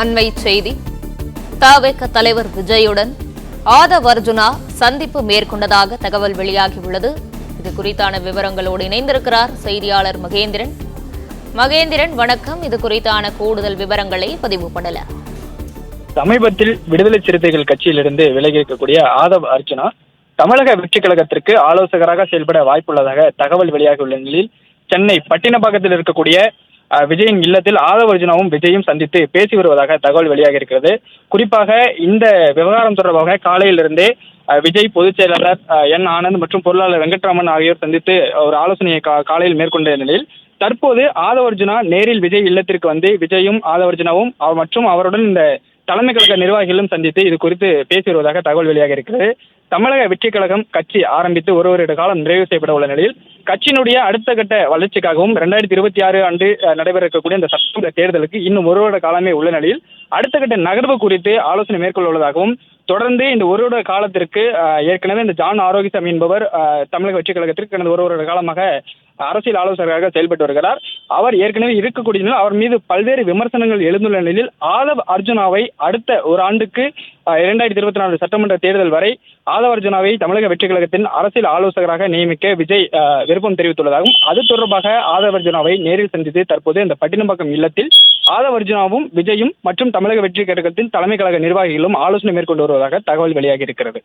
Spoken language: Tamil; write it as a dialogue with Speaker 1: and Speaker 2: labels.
Speaker 1: அண்மை செய்தி. தவேக தலைவர் விஜயுடன் ஆதவ் அர்ஜுனா சந்திப்பு மேற்கொண்டதாக தகவல் வெளியாகியுள்ளது. இது குறித்தான விவரங்களோடு இணைந்திருக்கிறார் செய்தியாளர் மகேந்திரன். மகேந்திரன், வணக்கம். இது குறித்தான கூடுதல் விவரங்களை பதிவு பண்ணலாம்.
Speaker 2: சமீபத்தில் விடுதலை சிறுத்தைகள் கட்சியிலிருந்து விலகி இருக்கக்கூடிய ஆதவ் அர்ஜுனா தமிழக வெற்றிக் கழகத்திற்கு ஆலோசகராக செயல்பட வாய்ப்புள்ளதாக தகவல் வெளியாகியுள்ள நிலையில் சென்னை பட்டினப்பாக்கத்தில் இருக்கக்கூடிய விஜயின் இல்லத்தில் ஆதவ் அர்ஜுனாவும் விஜயும் சந்தித்து பேசி வருவதாக தகவல் வெளியாக இருக்கிறது. குறிப்பாக இந்த விவகாரம் தொடர்பாக காலையிலிருந்தே விஜய் பொதுச் செயலாளர் என் ஆனந்த் மற்றும் பொருளாளர் வெங்கட்ராமன் ஆகியோர் சந்தித்து ஒரு ஆலோசனையை காலையில் மேற்கொண்ட நிலையில் தற்போது ஆதவ் அர்ஜுனா நேரில் விஜய் இல்லத்திற்கு வந்து விஜயும் ஆதவ் அர்ஜுனாவும் மற்றும் அவருடன் இந்த தலைமை கழக நிர்வாகிகளும் சந்தித்து இது குறித்து பேசி வருவதாக தகவல் வெளியாக இருக்கிறது. தமிழக வெற்றிக் கழகம் கட்சி ஆரம்பித்து ஒரு வருட காலம் நிறைவு செய்யப்பட உள்ள நிலையில் கட்சியினுடைய அடுத்த கட்ட வளர்ச்சிக்காகவும் 2026 ஆண்டு நடைபெற இருக்கக்கூடிய இந்த சட்டமன்ற தேர்தலுக்கு இன்னும் ஒரு வருட காலமே உள்ள நிலையில் அடுத்த கட்ட நகர்வு குறித்து ஆலோசனை மேற்கொள்ள உள்ளதாகவும், தொடர்ந்து இந்த ஒரு வருட காலத்திற்கு ஏற்கனவே இந்த ஜான் ஆரோக்கியசாமி என்பவர் தமிழக வெற்றிக் கழகத்திற்கு கடந்த ஒரு வருட காலமாக அரசியல் ஆலோசகராக செயல்பட்டு வருகிறார். அவர் ஏற்கனவே இருக்கக்கூடிய நிலையில் அவர் மீது பல்வேறு விமர்சனங்கள் எழுந்துள்ள நிலையில் ஆதவ் அர்ஜுனாவை அடுத்த ஒரு ஆண்டுக்கு 2024 சட்டமன்ற தேர்தல் வரை ஆதவ் அர்ஜுனாவை தமிழக வெற்றிக் கழகத்தின் அரசியல் ஆலோசகராக நியமிக்க விஜய் விருப்பம் தெரிவித்துள்ளதாகவும், அது தொடர்பாக ஆதவ் அர்ஜுனாவை நேரில் சந்தித்து தற்போது இந்த பட்டினப்பாக்கம் இல்லத்தில் ஆதவ் அர்ஜுனாவும் விஜயும் மற்றும் தமிழக வெற்றிக் கழகத்தின் தலைமை கழக நிர்வாகிகளும் ஆலோசனை மேற்கொண்டு வருவதாக தகவல் வெளியாகி இருக்கிறது.